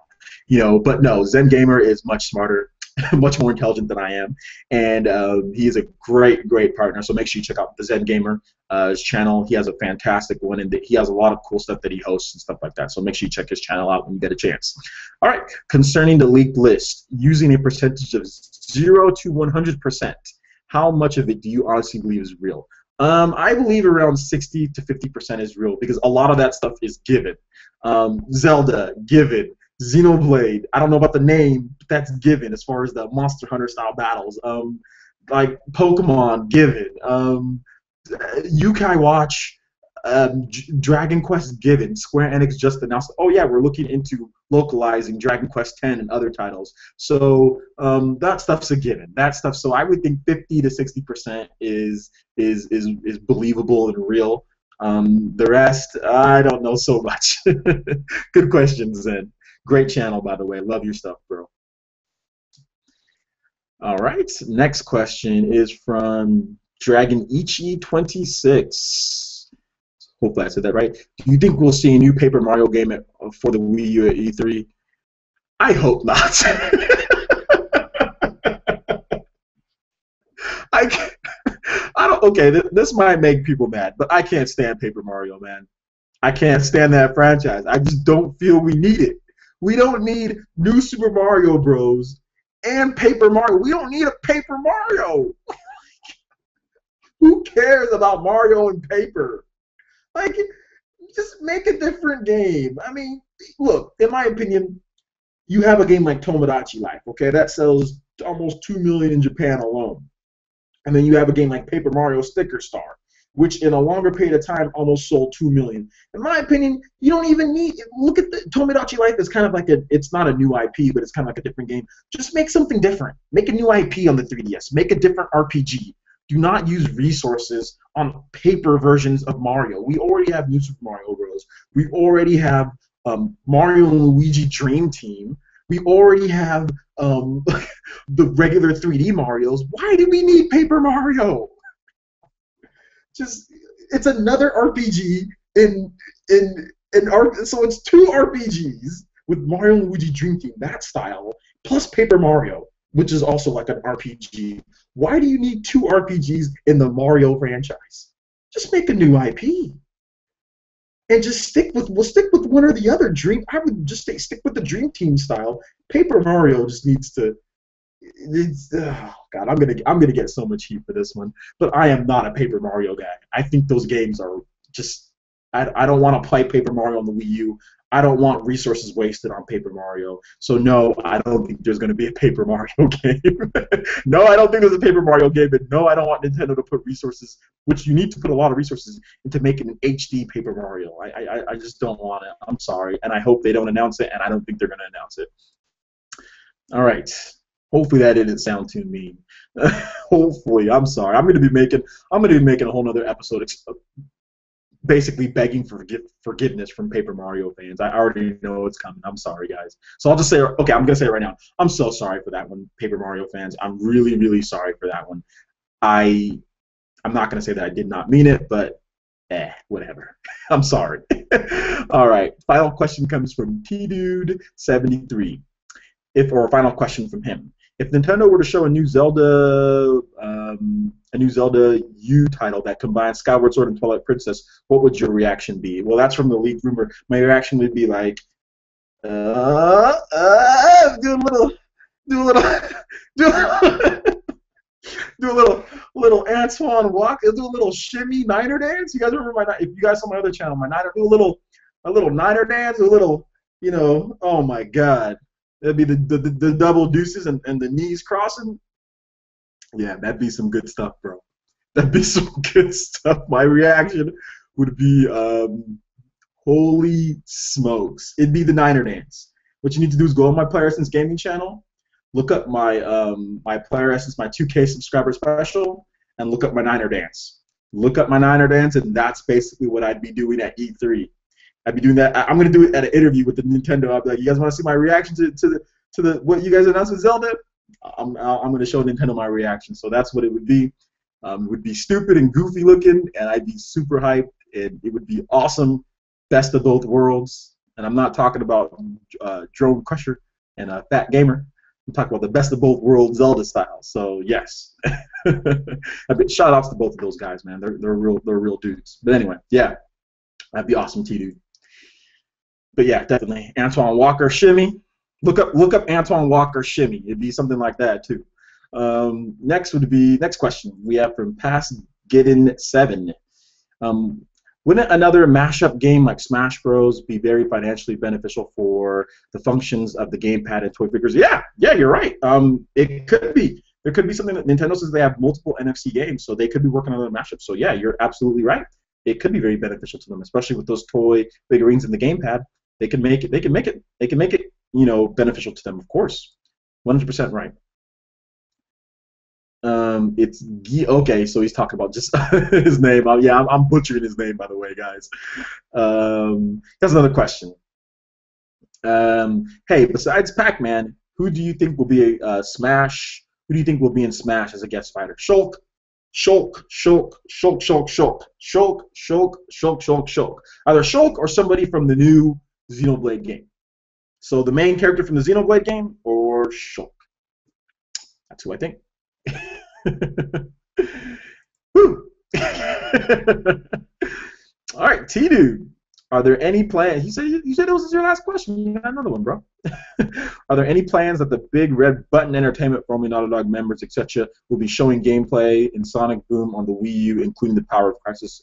You know, but no, Zen Gamer is much smarter. Much more intelligent than I am, and he is a great partner. So make sure you check out the Zen Gamer his channel. He has a fantastic one, and he has a lot of cool stuff that he hosts and stuff like that. So make sure you check his channel out when you get a chance. All right, concerning the leaked list, using a percentage of 0 to 100%, how much of it do you honestly believe is real? I believe around 60 to 50% is real because a lot of that stuff is given. Zelda, given. Xenoblade, I don't know about the name, but that's given as far as the Monster Hunter style battles. Like Pokemon, given. Yokai Watch, Dragon Quest, given. Square Enix just announced, oh yeah, we're looking into localizing Dragon Quest X and other titles. So that stuff's a given. That stuff. So I would think 50 to 60% is believable and real. The rest, I don't know so much. Good question, Zen. Great channel, by the way. Love your stuff, bro. All right. Next question is from DragonIchi26. Hopefully I said that right. Do you think we'll see a new Paper Mario game for the Wii U at E3? I hope not. I don't. Okay, this might make people mad, but I can't stand Paper Mario, man. I can't stand that franchise. I just don't feel we need it. We don't need new Super Mario Bros. And Paper Mario. We don't need a Paper Mario. Who cares about Mario and paper? Like, just make a different game. I mean, look, in my opinion, you have a game like Tomodachi Life, okay? That sells almost 2 million in Japan alone. And then you have a game like Paper Mario Sticker Star, which in a longer period of time almost sold 2 million. In my opinion, you don't even need, look at the Tomodachi Life is kind of like it's not a new IP, but it's kind of like a different game. Just make something different. Make a new IP on the 3DS. Make a different RPG. Do not use resources on paper versions of Mario. We already have New Super Mario Bros. We already have Mario and Luigi Dream Team. We already have the regular 3D Marios. Why do we need Paper Mario? Just, it's another RPG so it's 2 RPGs with Mario and Luigi Dream Team, that style, plus Paper Mario, which is also like an RPG. Why do you need 2 RPGs in the Mario franchise? Just make a new IP. And just stick with one or the other. I would just stick with the Dream Team style. Paper Mario just needs to. Oh God, I'm gonna get so much heat for this one, but I am not a Paper Mario guy. I think those games are just. I don't want to play Paper Mario on the Wii U. I don't want resources wasted on Paper Mario. So no, I don't think there's gonna be a Paper Mario game. No, I don't think there's a Paper Mario game, and no, I don't want Nintendo to put resources, which you need to put a lot of resources into making an HD Paper Mario. I just don't want it. I'm sorry, and I hope they don't announce it, and I don't think they're gonna announce it. All right. Hopefully that didn't sound too mean. Hopefully, I'm sorry. I'm gonna be making a whole nother episode, basically begging for forgiveness from Paper Mario fans. I already know it's coming. I'm sorry, guys. So I'll just say, okay, I'm gonna say it right now. I'm so sorry for that one, Paper Mario fans. I'm really, really sorry for that one. I'm not gonna say that I did not mean it, but whatever. I'm sorry. All right. Final question comes from T-Dude73. or a final question from him. If Nintendo were to show a new Zelda U title that combines Skyward Sword and Twilight Princess, what would your reaction be? Well, that's from the leaked rumor. My reaction would be like, do a little, do a little Antoine walk, do a little shimmy niner dance. You guys remember if you guys saw my other channel, my niner, do a little niner dance, a little, oh my God, that'd be the double deuces and the knees crossing. Yeah, that'd be some good stuff, bro. That'd be some good stuff. My reaction would be, holy smokes. It'd be the niner dance. What you need to do is go on my Player Essence Gaming channel, look up my my Player Essence, my 2K subscriber special, and look up my niner dance. Look up my niner dance, and that's basically what I'd be doing at E3. I'd be doing that. I'm gonna do it at an interview with the Nintendo. I'll be like, you guys want to see my reaction to the what you guys announced with Zelda? I'm gonna show Nintendo my reaction. So that's what it would be. It would be stupid and goofy looking, and I'd be super hyped, and it would be awesome. Best of both worlds. And I'm not talking about Drone Crusher and Fat Gamer. I'm talking about the best of both worlds Zelda style. So yes, shout outs to both of those guys, man. They're real dudes. But anyway, yeah, that'd be awesome, T-Dude. But yeah, definitely Antoine Walker shimmy. Look up Antoine Walker shimmy. It'd be something like that too. Next question we have from Pass Giddin 7. Wouldn't another mashup game like Smash Bros. Be very financially beneficial for the functions of the gamepad and toy figures? Yeah, you're right. It could be. There could be something that Nintendo says they have multiple NFC games, so they could be working on another mashup. So yeah, you're absolutely right. It could be very beneficial to them, especially with those toy figurines in the gamepad. They can make it. Beneficial to them, of course. 100% right. It's okay, so he's talking about just his name. Yeah, I'm butchering his name, by the way, guys. That's another question. Hey, besides Pac-Man, who do you think will be Smash? Who do you think will be in Smash as a guest fighter? Shulk. Either Shulk or somebody from the new Xenoblade game. So the main character from the Xenoblade game or Shulk? That's who I think. Woo. All right, T-Dude. Are there any plans? You said it was your last question. You got another one, bro. Are there any plans that the Big Red Button Entertainment, formerly Naughty Dog members, etc., will be showing gameplay in Sonic Boom on the Wii U, including the Power of Crisis?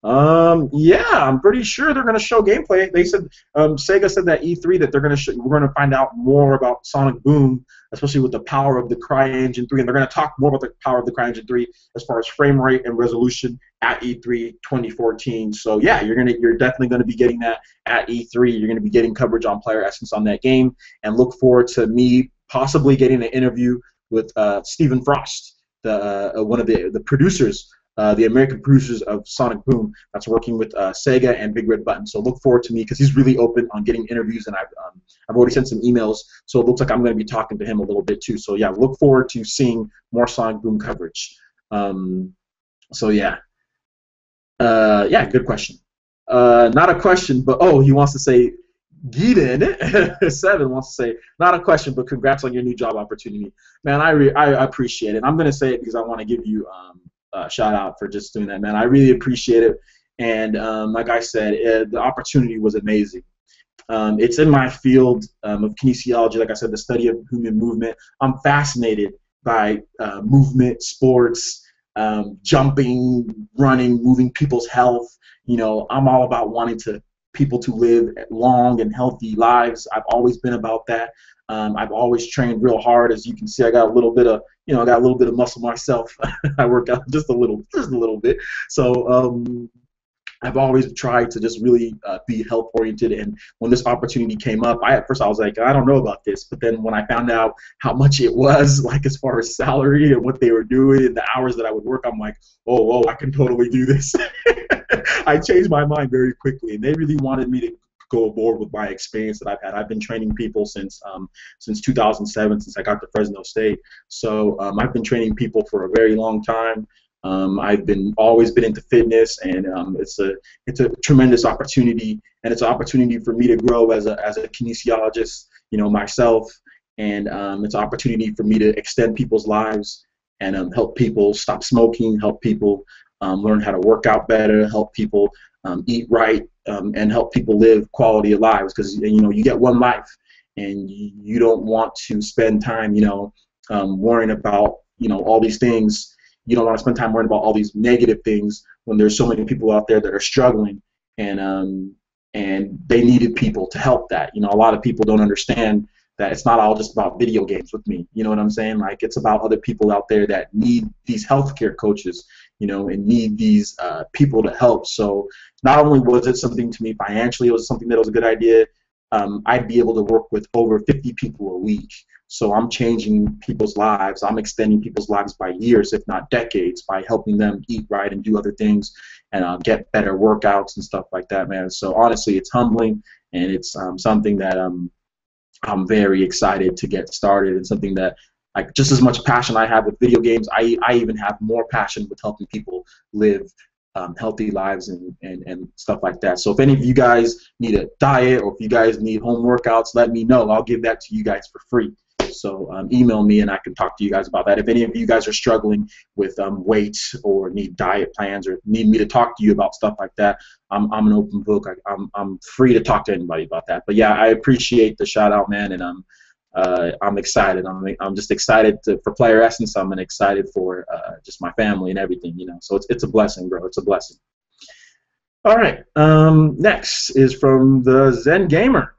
Yeah, I'm pretty sure they're going to show gameplay. They said Sega said that E3 that we're going to find out more about Sonic Boom, especially with the power of the CryEngine 3, and they're going to talk more about the power of the CryEngine 3 as far as frame rate and resolution at E3 2014. So yeah, you're definitely going to be getting that at E3. You're going to be getting coverage on Player Essence on that game, and look forward to me possibly getting an interview with Stephen Frost, one of the producers. The American producers of Sonic Boom that's working with Sega and Big Red Button. So look forward to me because he's really open on getting interviews, and I've already sent some emails. So it looks like I'm going to be talking to him a little bit too. So yeah, look forward to seeing more Sonic Boom coverage. So yeah, good question. Not a question, but he wants to say. Gideon 7 wants to say, not a question, but congrats on your new job opportunity. Man, I appreciate it. I'm going to say it because I want to give you shout out for just doing that, man. I really appreciate it, and like I said, the opportunity was amazing. It's in my field of kinesiology, like I said, the study of human movement. I'm fascinated by movement, sports, jumping, running, moving people's health. I'm all about wanting people to live long and healthy lives. I've always been about that. I've always trained real hard. As you can see, I got a little bit of, muscle myself. I work out just a little bit. So I've always tried to just really be health oriented. And when this opportunity came up, at first I was like, I don't know about this. But then when I found out how much it was, like as far as salary and what they were doing and the hours that I would work, I'm like, oh, I can totally do this. I changed my mind very quickly, and they really wanted me to go aboard with my experience that I've had. I've been training people since 2007, since I got to Fresno State. So I've been training people for a very long time. I've always been into fitness, and it's a tremendous opportunity, and it's an opportunity for me to grow as a kinesiologist, myself, and it's an opportunity for me to extend people's lives and help people stop smoking, help people learn how to work out better, help people eat right, and help people live quality of lives. Because you get one life, and you don't want to spend time worrying about all these things. You don't want to spend time worrying about all these negative things when there's so many people out there that are struggling, and they needed people to help that. A lot of people don't understand that it's not all just about video games with me. You know what I'm saying? Like, it's about other people out there that need these healthcare coaches, and need these people to help. So not only was it something to me financially, it was something that was a good idea. I'd be able to work with over 50 people a week. So I'm changing people's lives. I'm extending people's lives by years, if not decades, by helping them eat right and do other things and get better workouts and stuff like that, man. So honestly, it's humbling, and it's something that I'm very excited to get started, and something that, like, just as much passion I have with video games, I even have more passion with helping people live healthy lives and stuff like that. So if any of you guys need a diet, or if you guys need home workouts, let me know. I'll give that to you guys for free. So email me and I can talk to you guys about that. If any of you guys are struggling with weight, or need diet plans, or need me to talk to you about stuff like that, I'm an open book. I'm free to talk to anybody about that. But yeah, I appreciate the shout out, man, and I'm excited. I'm just excited for Player Essence. I'm excited for just my family and everything, So it's a blessing, bro. It's a blessing. All right. Next is from the Zen Gamer.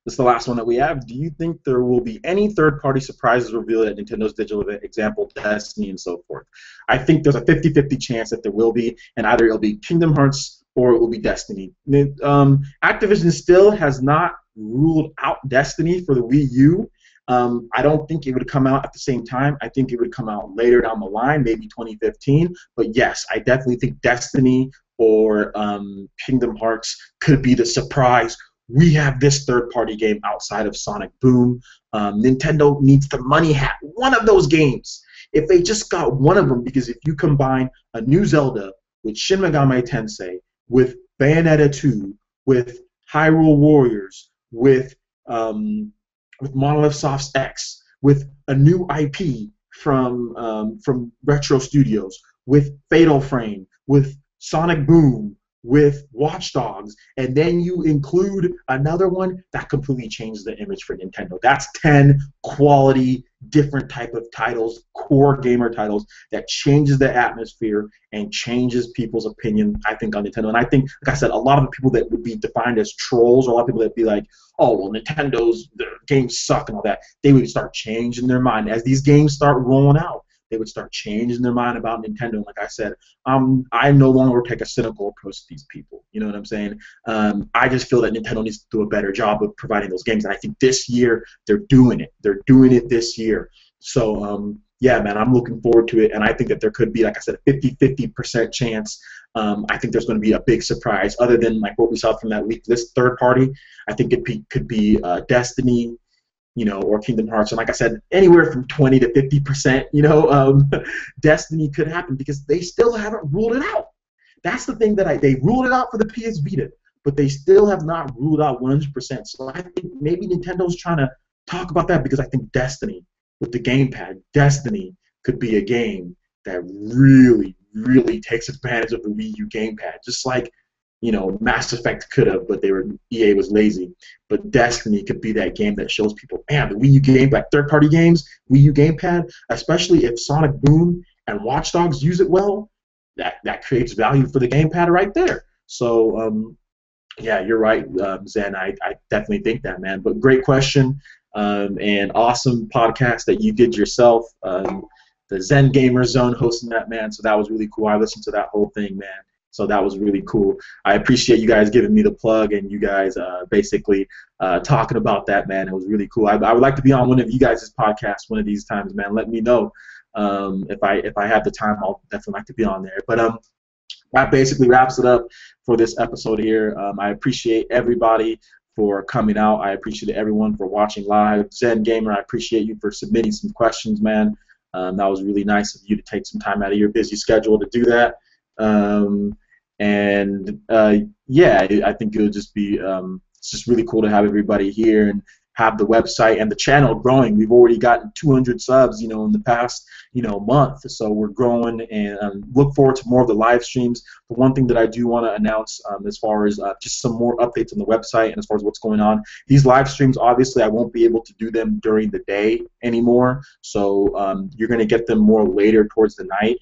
This is the last one that we have. Do you think there will be any third-party surprises revealed at Nintendo's digital event, example, Destiny and so forth? I think there's a 50-50 chance that there will be, and either it'll be Kingdom Hearts or it will be Destiny. Activision still has not ruled out Destiny for the Wii U. I don't think it would come out at the same time. I think it would come out later down the line, maybe 2015. But yes, I definitely think Destiny or Kingdom Hearts could be the surprise. We have this third-party game outside of Sonic Boom. Nintendo needs to money hat one of those games. If they just got one of them, because if you combine a new Zelda with Shin Megami Tensei, with Bayonetta 2, with Hyrule Warriors, with Monolith Soft's X, with a new IP from Retro Studios, with Fatal Frame, with Sonic Boom, with Watch Dogs, and then you include another one, that completely changes the image for Nintendo. That's 10 quality, different type of titles, core gamer titles, that changes the atmosphere and changes people's opinion, I think, on Nintendo. And I think, like I said, a lot of the people that would be defined as trolls, or a lot of people that would be like, oh, well, Nintendo's games suck and all that, they would start changing their mind. As these games start rolling out, they would start changing their mind about Nintendo. Like I said, I no longer take a cynical approach to these people. You know what I'm saying? I just feel that Nintendo needs to do a better job of providing those games, and I think this year they're doing it. They're doing it this year. So, yeah, man, I'm looking forward to it, and I think that there could be, like I said, a 50% chance. I think there's going to be a big surprise, other than like what we saw from that leaked list third party. I think it could be Destiny, or Kingdom Hearts, and like I said, anywhere from 20 to 50%, Destiny could happen, because they still haven't ruled it out. That's the thing, that they ruled it out for the PS Vita, but they still have not ruled out 100%. So I think maybe Nintendo's trying to talk about that, because I think Destiny, with the gamepad, Destiny could be a game that really, really takes advantage of the Wii U gamepad, just like Mass Effect could have, but EA was lazy. But Destiny could be that game that shows people, man, the Wii U gamepad, third-party games, Wii U gamepad, especially if Sonic Boom and Watch Dogs use it well, that creates value for the gamepad right there. So, yeah, you're right, Zen. I definitely think that, man. But great question, and awesome podcast that you did yourself. The Zen Gamer Zone hosting that, man. So that was really cool. I listened to that whole thing, man. So that was really cool. I appreciate you guys giving me the plug, and you guys basically talking about that, man. It was really cool. I would like to be on one of you guys' podcasts one of these times, man. Let me know if I have the time. I'll definitely like to be on there. But that basically wraps it up for this episode here. I appreciate everybody for coming out. I appreciate everyone for watching live. Zen Gamer, I appreciate you for submitting some questions, man. That was really nice of you to take some time out of your busy schedule to do that. Yeah, I think it would just be it's just really cool to have everybody here and have the website and the channel growing. We've already gotten 200 subs, in the past, month. So we're growing, and look forward to more of the live streams. The one thing that I do want to announce, as far as just some more updates on the website and as far as what's going on, these live streams, obviously, I won't be able to do them during the day anymore. So you're going to get them more later towards the night.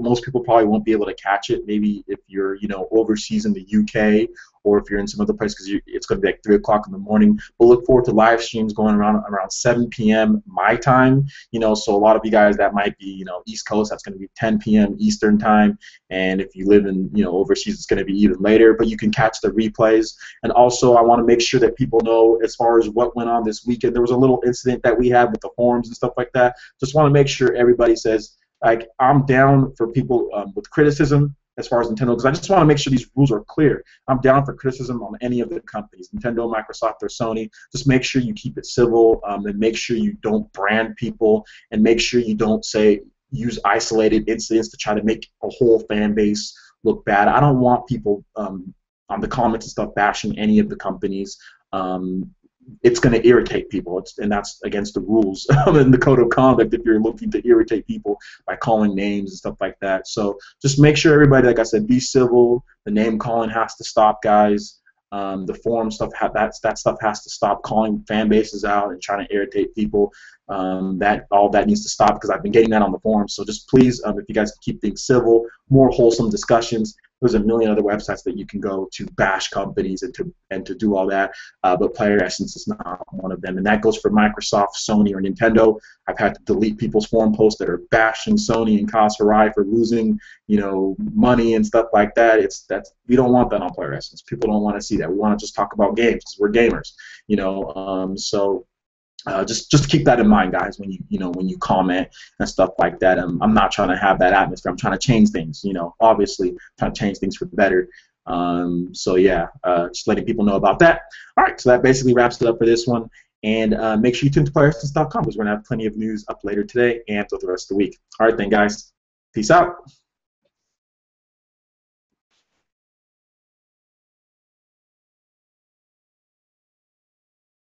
Most people probably won't be able to catch it. Maybe if you're, overseas in the UK, or if you're in some other place, because it's going to be like 3 o'clock in the morning. But look forward to live streams going around 7 p.m. my time. So a lot of you guys that might be, East Coast, that's going to be 10 p.m. Eastern time. And if you live in, overseas, it's going to be even later. But you can catch the replays. And also, I want to make sure that people know, as far as what went on this weekend, there was a little incident that we had with the forums and stuff like that. Just want to make sure everybody says, like, I'm down for people with criticism as far as Nintendo, because I just want to make sure these rules are clear. I'm down for criticism on any of the companies, Nintendo, Microsoft, or Sony. Just make sure you keep it civil, and make sure you don't brand people, and make sure you don't use isolated incidents to try to make a whole fan base look bad. I don't want people on the comments and stuff bashing any of the companies. It's going to irritate people, and that's against the rules in the code of conduct if you're looking to irritate people by calling names and stuff like that. So just make sure everybody, like I said, be civil. The name calling has to stop, guys. The forum stuff, that stuff has to stop. Calling fan bases out and trying to irritate people, all that needs to stop, because I've been getting that on the forum. So just please, if you guys can keep things civil, more wholesome discussions. There's a million other websites that you can go to bash companies and to do all that, but Player Essence is not one of them, and that goes for Microsoft, Sony, or Nintendo. I've had to delete people's forum posts that are bashing Sony and Cause for losing, money and stuff like that. We don't want that on Player Essence. People don't want to see that. We want to just talk about games, because we're gamers, so. Just keep that in mind, guys, when you comment and stuff like that. I'm not trying to have that atmosphere. I'm trying to change things, obviously trying to change things for the better. So yeah, just letting people know about that. All right, so that basically wraps it up for this one. And make sure you tune to playeressence.com, because we're gonna have plenty of news up later today and throughout the rest of the week. All right, then, guys, peace out.